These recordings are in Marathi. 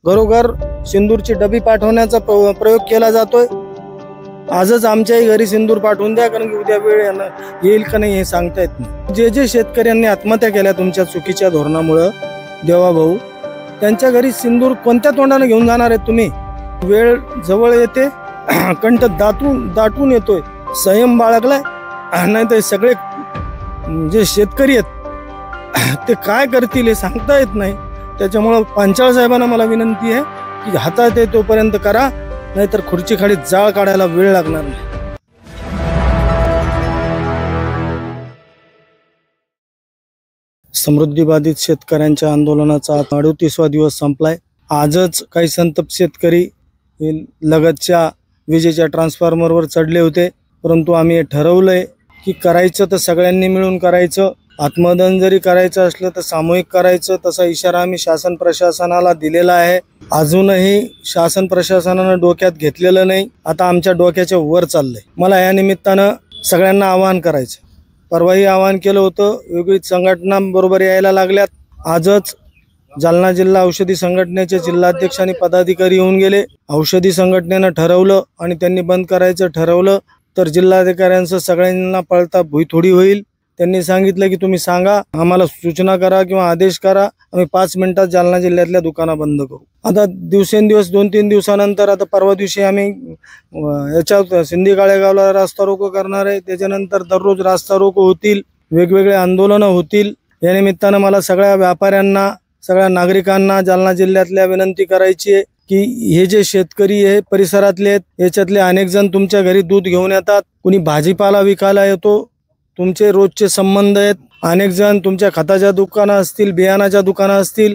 घरोघर सिंदूरची डबी पाठवण्याचा प्रयोग केला जातोय। आजच आमच्याही घरी सिंदूर पाठवून द्या, कारण की उद्या वेळ येईल का नाही हे सांगता येत नाही। जे जे शेतकऱ्यांनी आत्महत्या केल्या तुमच्या चुकीच्या धोरणामुळे देवा भाऊ, त्यांच्या घरी सिंदूर कोणत्या तोंडाने घेऊन जाणार आहेत तुम्ही? वेळ जवळ येते, कंठ दाटून येतोय, संयम बाळगलाय, नाही तर सगळे जे शेतकरी आहेत ते काय करतील हे सांगता येत नाही। त्याच्यामुळे पांचाळ साहेबांना मला विनंती आहे की हातात आहे तोपर्यंत करा, नाहीतर खुर्ची खाली जाळ काढायला वेळ लागणार नाही। समृद्धी बाधित शेतकऱ्यांच्या आंदोलनाचा 38वा दिवस संपलाय। आजच काही संतप्त शेतकरी लगतच्या विजेच्या ट्रान्सफॉर्मरवर चढले होते, परंतु आम्ही ठरवलंय की करायचं तर सगळ्यांनी मिळून करायचं। आत्मदहन जरी करायचं असलं तर सामूहिक करायचं, तसा इशारा आम्ही शासन प्रशासनाला दिलेला आहे। अजूनही शासन प्रशासनानं डोक्यात घेतलेलं नाही, आता आमच्या डोक्याच्या वर चाललंय। मला या निमित्तानं सगळ्यांना आवाहन करायचं, परवाही आवाहन केलं होतं, विविध संघटना बरोबर यायला लागल्यात। आजच जालना जिल्हा औषधी संघटनेचे जिल्हाध्यक्ष आणि पदाधिकारी येऊन गेले। औषधी संघटनेनं ठरवलं आणि त्यांनी बंद करायचं ठरवलं तर जिल्हाधिकाऱ्यांचं सगळ्यांना पळता भुई थोडी होईल। त्यांनी सांगितलं की तुम्ही सांगा, आम्हाला सूचना करा किंवा आदेश करा, आम्ही 5 मिनिटात जालना जिल्ह्यातल्या दुकानं बंद करू। आता दिवसेंदिवस 2-3 दिवसानंतर आता परवा दिवशी आम्ही याच्यात सिंधी काळेगावला रास्ता रोको करणार आहे। त्याच्यानंतर दररोज रास्ता रोको होतील, वेगवेगळे आंदोलनं होतील। या निमित्तानं मला सगळ्या व्यापाऱ्यांना, सगळ्या नागरिकांना जालना जिल्ह्यातल्या विनंती करायची आहे की हे जे शेतकरी आहे परिसरातले आहेत, याच्यातले अनेक जण तुमच्या घरी दूध घेऊन येतात, कुणी भाजीपाला विकायला येतो, तुमचे रोजचे संबंध आहेत। अनेक जण तुमच्या खताच्या दुकानं असतील, बियाणाच्या दुकानं असतील,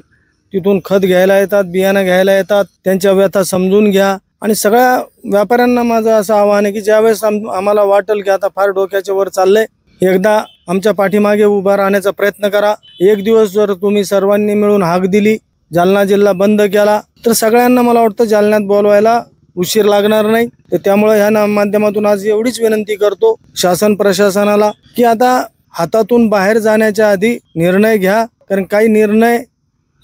तिथून खत घ्यायला येतात, बियाणं घ्यायला येतात। त्यांच्या व्यथा समजून घ्या। आणि सगळ्या व्यापाऱ्यांना माझं असं आवाहन आहे की ज्यावेळेस आम्हाला वाटेल की आता फार डोक्याच्या वर चाललंय, एकदा आमच्या पाठीमागे उभा राहण्याचा प्रयत्न करा। एक दिवस जर तुम्ही सर्वांनी मिळून हाक दिली, जालना जिल्हा बंद केला, तर सगळ्यांना मला वाटतं जालन्यात बोलवायला उशीर लागणार नाही। तर त्यामुळे ह्या माध्यमातून आज एवढीच विनंती करतो शासन प्रशासनाला की आता हातातून बाहेर जाण्याच्या आधी निर्णय घ्या, कारण काही निर्णय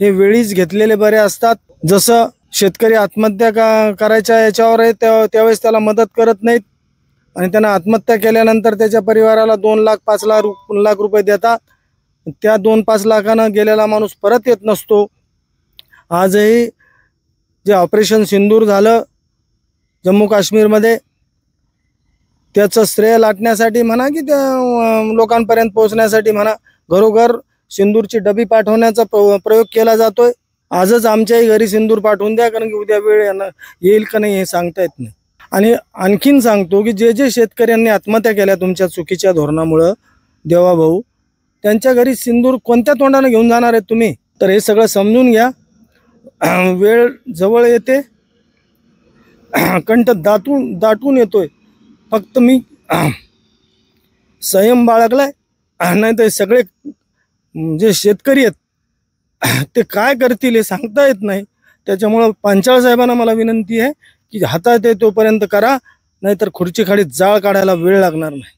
हे वेळीच घेतलेले बरे असतात। जसं शेतकरी आत्महत्या करायच्या याच्यावर आहे त्यावेळेस त्याला मदत करत नाहीत, आणि त्यांना आत्महत्या केल्यानंतर त्याच्या परिवाराला 2 लाख 5 लाख रुपये देतात। त्या 2-5 लाखानं गेलेला माणूस परत येत नसतो। आजही जे ऑपरेशन सिंदूर झालं जम्मू काश्मीरमध्ये, त्याचं श्रेय लाटण्यासाठी म्हणा की त्या लोकांपर्यंत पोहोचण्यासाठी म्हणा, घरोघर सिंदूरची डबी पाठवण्याचा प्रयोग केला जातोय। आजच आमच्याही घरी सिंदूर पाठवून द्या, कारण की उद्या वेळ येईल का नाही हे सांगता येत नाही। आणि आणखीन सांगतो की जे जे शेतकऱ्यांनी आत्महत्या केल्या तुमच्या चुकीच्या धोरणामुळे देवा भाऊ, त्यांच्या घरी सिंदूर कोणत्या तोंडाने घेऊन जाणार आहेत तुम्ही? तर हे सगळं समजून घ्या। वेळ जवळ येते, कंठ दाटून येतोय, फक्त मी संयम बाळगलाय, नाही तर सगळे जे शेतकरी आहेत ते काय करतील हे सांगता येत नाही। त्याच्यामुळे पांचाळ साहेबांना मला विनंती आहे की हातात आहे तोपर्यंत करा, नाहीतर खुर्ची खाली जाळ काढायला वेळ लागणार नाही।